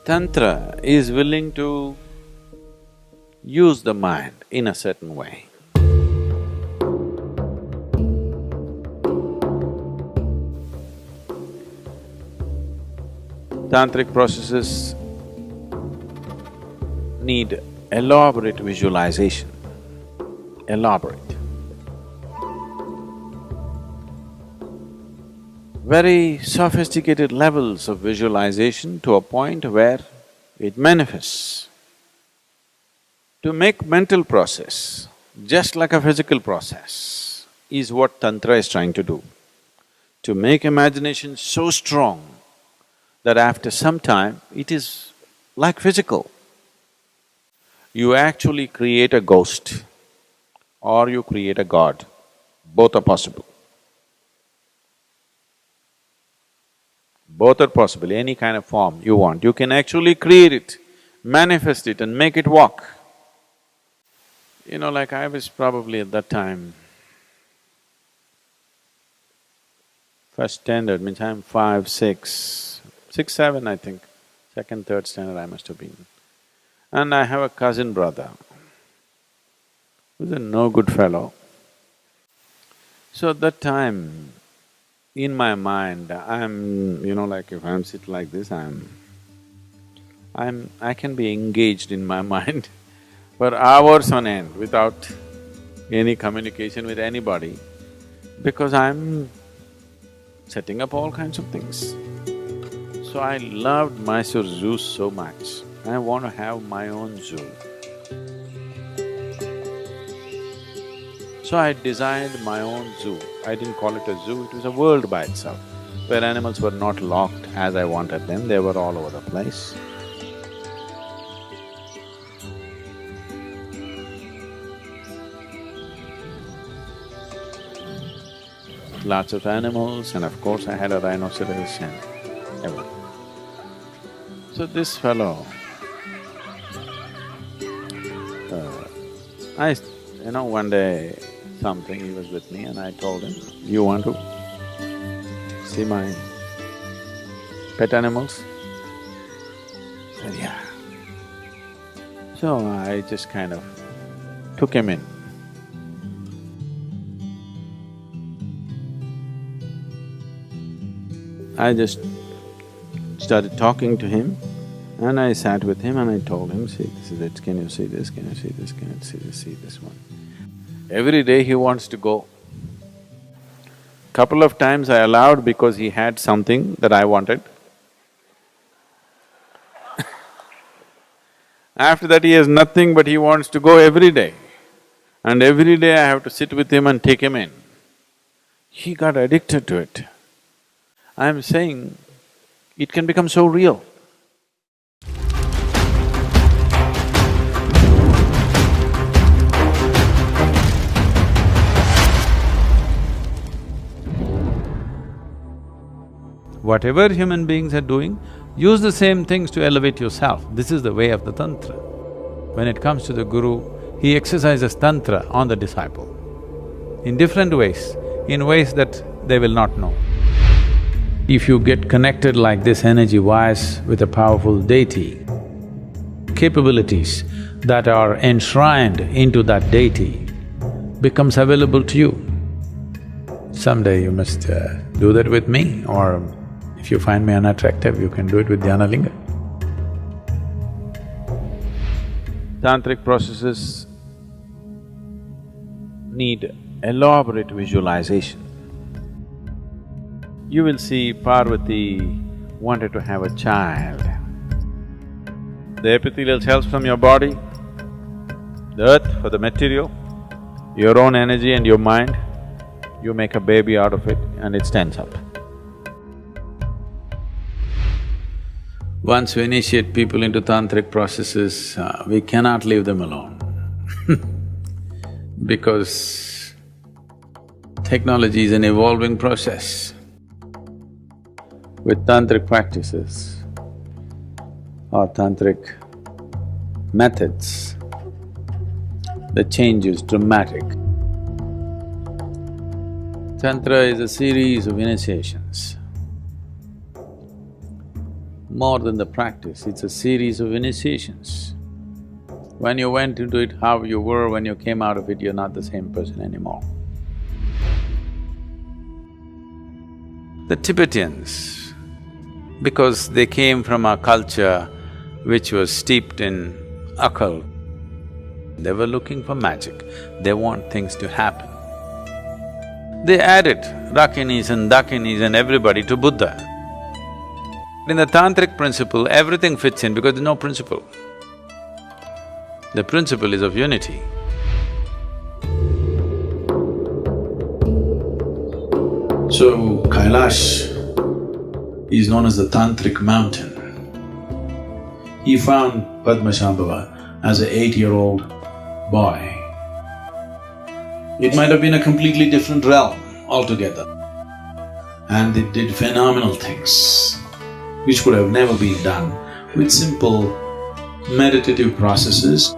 Tantra is willing to use the mind in a certain way. Tantric processes need elaborate visualization, elaborate. Very sophisticated levels of visualization to a point where it manifests. To make mental process just like a physical process is what Tantra is trying to do. To make imagination so strong that after some time it is like physical. You actually create a ghost or you create a god, both are possible. Both are possible, any kind of form you want, you can actually create it, manifest it and make it walk. You know, like I was probably at that time, first standard, means I'm 5, 6, 6, 7 I think, second, third standard I must have been. And I have a cousin brother who's a no good fellow. So at that time, in my mind, like if I'm sitting like this, I can be engaged in my mind for hours on end without any communication with anybody because I'm setting up all kinds of things. So I loved Mysore Zoo so much, I want to have my own zoo. So I designed my own zoo. I didn't call it a zoo, it was a world by itself, where animals were not locked as I wanted them, they were all over the place. Lots of animals and of course I had a rhinoceros and everything. So this fellow, one day something, he was with me and I told him, you want to see my pet animals? He said, yeah. So I just kind of took him in. I just started talking to him and I sat with him and I told him, see, this is it, can you see this, can you see this, can you see this one? Every day he wants to go. Couple of times I allowed because he had something that I wanted. After that he has nothing but he wants to go every day. And every day I have to sit with him and take him in. He got addicted to it. I'm saying, it can become so real. Whatever human beings are doing, use the same things to elevate yourself. This is the way of the Tantra. When it comes to the Guru, he exercises Tantra on the disciple in different ways, in ways that they will not know. If you get connected like this energy-wise with a powerful deity, capabilities that are enshrined into that deity becomes available to you. Someday you must do that with me, or if you find me unattractive, you can do it with Dhyanalinga. Tantric processes need elaborate visualization. You will see Parvati wanted to have a child. The epithelial cells from your body, the earth for the material, your own energy and your mind, you make a baby out of it and it stands up. Once we initiate people into tantric processes, we cannot leave them alone because technology is an evolving process. With tantric practices or tantric methods, the change is dramatic. Tantra is a series of initiations. more than the practice, it's a series of initiations. When you went into it, how you were, when you came out of it, you're not the same person anymore. The Tibetans, because they came from a culture which was steeped in occult, they were looking for magic, they want things to happen. They added Rakinis and Dakinis and everybody to Buddha. In the tantric principle, everything fits in because there's no principle. The principle is of unity. So, Kailash is known as the Tantric mountain. He found Padmashambhava as an 8-year-old boy. It might have been a completely different realm altogether. And they did phenomenal things, which would have never been done with simple meditative processes.